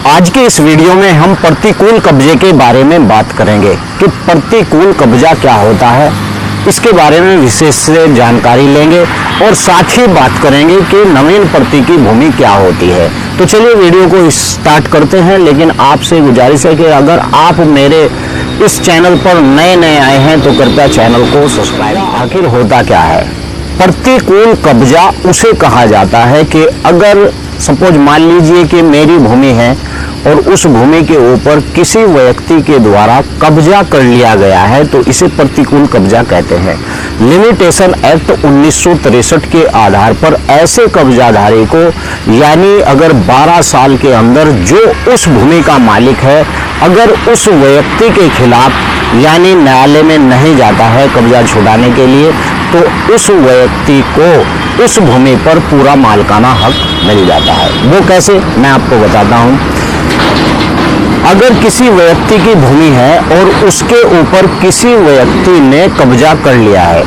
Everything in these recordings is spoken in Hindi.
आज के इस वीडियो में हम प्रतिकूल कब्जे के बारे में बात करेंगे कि प्रतिकूल कब्जा क्या होता है, इसके बारे में विशेष से जानकारी लेंगे और साथ ही बात करेंगे कि नवीन प्रति की भूमि क्या होती है। तो चलिए वीडियो को स्टार्ट करते हैं। लेकिन आपसे गुजारिश है कि अगर आप मेरे इस चैनल पर नए आए हैं तो कृपया चैनल को सब्सक्राइब। आखिर होता क्या है? प्रतिकूल कब्जा उसे कहा जाता है कि अगर सपोज मान लीजिए कि मेरी भूमि है और उस भूमि के ऊपर किसी व्यक्ति के द्वारा कब्जा कर लिया गया है तो इसे प्रतिकूल कब्जा कहते हैं। लिमिटेशन एक्ट 1963 के आधार पर ऐसे कब्जाधारी को यानी अगर 12 साल के अंदर जो उस भूमि का मालिक है अगर उस व्यक्ति के खिलाफ यानी न्यायालय में नहीं जाता है कब्जा छुड़ाने के लिए तो उस व्यक्ति को उस भूमि पर पूरा मालिकाना हक मिल जाता है। वो कैसे, मैं आपको बताता हूँ। अगर किसी व्यक्ति की भूमि है और उसके ऊपर किसी व्यक्ति ने कब्जा कर लिया है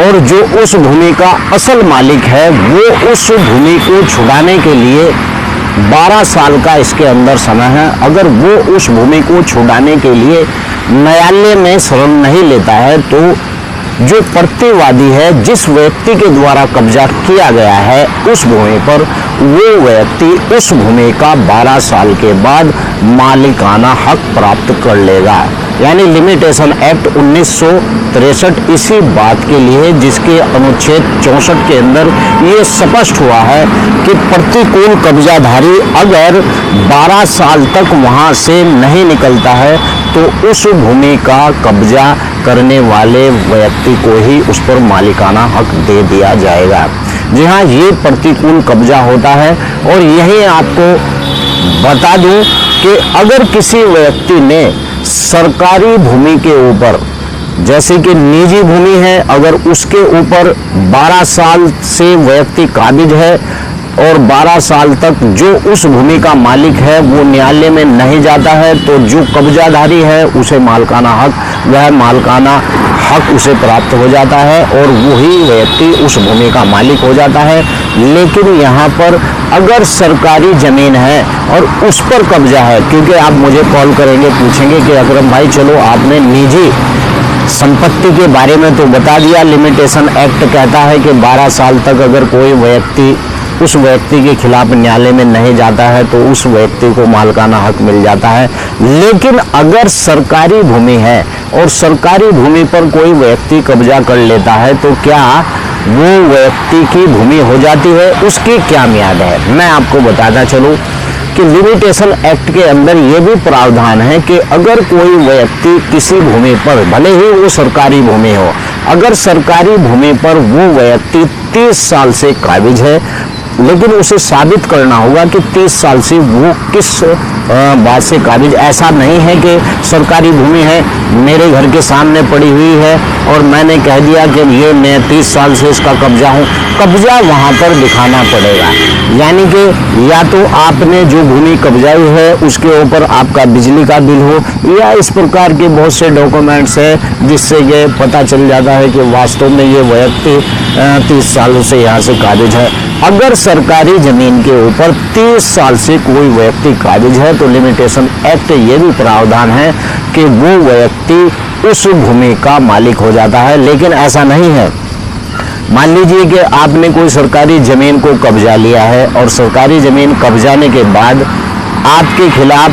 और जो उस भूमि का असल मालिक है वो उस भूमि को छुड़ाने के लिए 12 साल का इसके अंदर समय है। अगर वो उस भूमि को छुड़ाने के लिए न्यायालय में शरण नहीं लेता है तो जो प्रतिवादी है जिस व्यक्ति के द्वारा कब्जा किया गया है उस भूमि पर वो व्यक्ति उस भूमि का 12 साल के बाद मालिकाना हक प्राप्त कर लेगा। यानी लिमिटेशन एक्ट 1963 इसी बात के लिए जिसके अनुच्छेद 64 के अंदर ये स्पष्ट हुआ है कि प्रतिकूल कब्जाधारी अगर 12 साल तक वहां से नहीं निकलता है तो उस भूमि का कब्जा करने वाले व्यक्ति को ही उस पर मालिकाना हक दे दिया जाएगा। जी हाँ, ये प्रतिकूल कब्जा होता है। और यही आपको बता दूं कि अगर किसी व्यक्ति ने सरकारी भूमि के ऊपर जैसे कि निजी भूमि है अगर उसके ऊपर 12 साल से व्यक्ति काबिज है और 12 साल तक जो उस भूमि का मालिक है वो न्यायालय में नहीं जाता है तो जो कब्जाधारी है उसे मालिकाना हक वह मालिकाना हक उसे प्राप्त हो जाता है और वही व्यक्ति उस भूमि का मालिक हो जाता है। लेकिन यहाँ पर अगर सरकारी जमीन है और उस पर कब्जा है, क्योंकि आप मुझे कॉल करेंगे पूछेंगे कि अकरम भाई चलो आपने निजी संपत्ति के बारे में तो बता दिया, लिमिटेशन एक्ट कहता है कि 12 साल तक अगर कोई व्यक्ति उस व्यक्ति के खिलाफ न्यायालय में नहीं जाता है तो उस व्यक्ति को मालिकाना हक मिल जाता है। लेकिन अगर सरकारी भूमि है और सरकारी भूमि पर कोई व्यक्ति कब्जा कर लेता है तो क्या वो व्यक्ति की भूमि हो जाती है? उसकी क्या मियाद है? मैं आपको बताता चलूं कि लिमिटेशन एक्ट के अंदर ये भी प्रावधान है कि अगर कोई व्यक्ति किसी भूमि पर भले ही वो सरकारी भूमि हो अगर सरकारी भूमि पर वो व्यक्ति 30 साल से काबिज है लेकिन उसे साबित करना होगा कि 30 साल से वो किस बात से काबिज। ऐसा नहीं है कि सरकारी भूमि है मेरे घर के सामने पड़ी हुई है और मैंने कह दिया कि ये मैं 30 साल से इसका कब्जा हूँ। कब्जा वहाँ पर दिखाना पड़ेगा। यानी कि या तो आपने जो भूमि कब्जाई है उसके ऊपर आपका बिजली का बिल हो या इस प्रकार के बहुत से डॉक्यूमेंट्स है जिससे ये पता चल जाता है कि वास्तव में ये व्यक्ति 30 सालों से यहाँ से काबिज है। अगर सरकारी जमीन के ऊपर 30 साल से कोई व्यक्ति काबिज है तो लिमिटेशन एक्ट ये भी प्रावधान है कि वो व्यक्ति उस भूमि का मालिक हो जाता है। लेकिन ऐसा नहीं है। मान लीजिए कि आपने कोई सरकारी जमीन को कब्जा लिया है और सरकारी जमीन कब्जाने के बाद आपके खिलाफ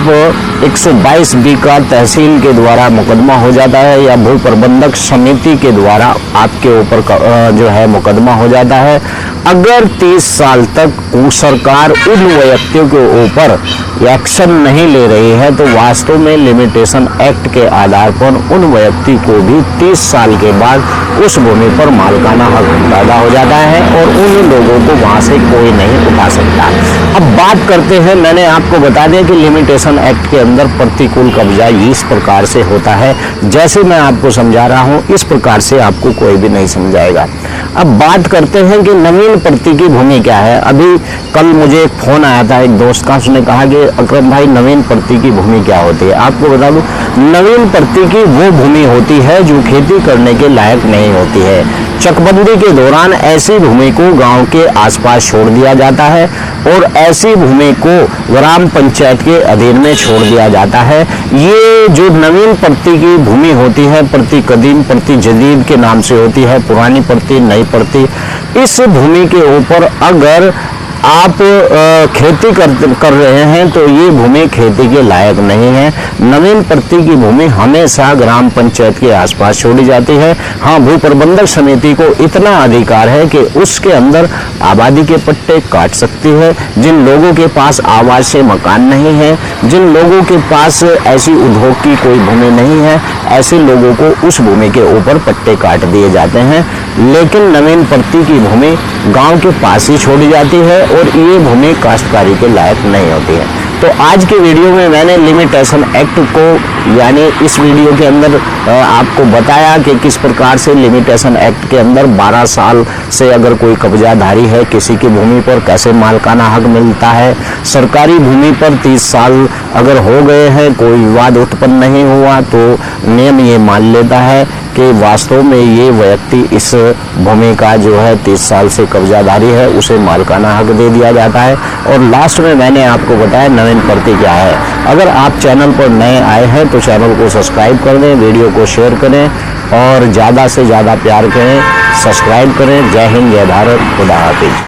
122B का तहसील के द्वारा मुकदमा हो जाता है या भू प्रबंधक समिति के द्वारा आपके ऊपर जो है मुकदमा हो जाता है। अगर 30 साल तक सरकार उन व्यक्तियों के ऊपर एक्शन नहीं ले रही है तो वास्तव में लिमिटेशन एक्ट के आधार पर उन व्यक्ति को भी 30 साल के बाद उस भूमि पर मालिकाना हक पैदा हो जाता है और उन लोगों को वहां से कोई नहीं उठा सकता। अब बात करते हैं, मैंने आपको बता दिया कि लिमिटेशन एक्ट के अंदर प्रतिकूल कब्जा इस प्रकार से होता है। जैसे मैं आपको समझा रहा हूं इस प्रकार से आपको कोई भी नहीं समझाएगा। अब बात करते हैं कि नवीन प्रति की भूमि क्या है। अभी कल मुझे एक फोन आया था एक दोस्त का, उसने कहा कि अकरम भाई नवीन प्रति की भूमि क्या होती है। आपको बता दूं, नवीन प्रति की वो भूमि होती है जो खेती करने के लायक नहीं होती है। चकबंदी के दौरान ऐसी भूमि को गांव के आसपास छोड़ दिया जाता है और ऐसी भूमि को ग्राम पंचायत के अधीन में छोड़ दिया जाता है। ये जो नवीन प्रति की भूमि होती है, प्रति कदीम प्रति जदीद के नाम से होती है, पुरानी प्रति नई प्रति। इस भूमि के ऊपर अगर आप खेती कर रहे हैं तो ये भूमि खेती के लायक नहीं है। नवीन प्रति की भूमि हमेशा ग्राम पंचायत के आसपास छोड़ी जाती है। हाँ, भू प्रबंधक समिति को इतना अधिकार है कि उसके अंदर आबादी के पट्टे काट सकती है। जिन लोगों के पास आवासीय मकान नहीं है, जिन लोगों के पास ऐसी उद्योग की कोई भूमि नहीं है, ऐसे लोगों को उस भूमि के ऊपर पट्टे काट दिए जाते हैं। लेकिन नवीन प्रति की भूमि गांव के पास ही छोड़ी जाती है और ये भूमि काश्तकारी के लायक नहीं होती है। तो आज के वीडियो में मैंने लिमिटेशन एक्ट को, यानी इस वीडियो के अंदर आपको बताया कि किस प्रकार से लिमिटेशन एक्ट के अंदर 12 साल से अगर कोई कब्जाधारी है किसी की भूमि पर कैसे मालिकाना हक मिलता है। सरकारी भूमि पर 30 साल अगर हो गए हैं, कोई विवाद उत्पन्न नहीं हुआ, तो नियम ये मान लेता है कि वास्तव में ये व्यक्ति इस भूमि का जो है 30 साल से कब्जाधारी है, उसे मालिकाना हक दे दिया जाता है। और लास्ट में मैंने आपको बताया नवीन प्रति क्या है। अगर आप चैनल पर नए आए हैं तो चैनल को सब्सक्राइब कर दें, वीडियो को शेयर करें और ज़्यादा से ज़्यादा प्यार करें, सब्सक्राइब करें। जय हिंद, जय भारत, खुदा हाफिज।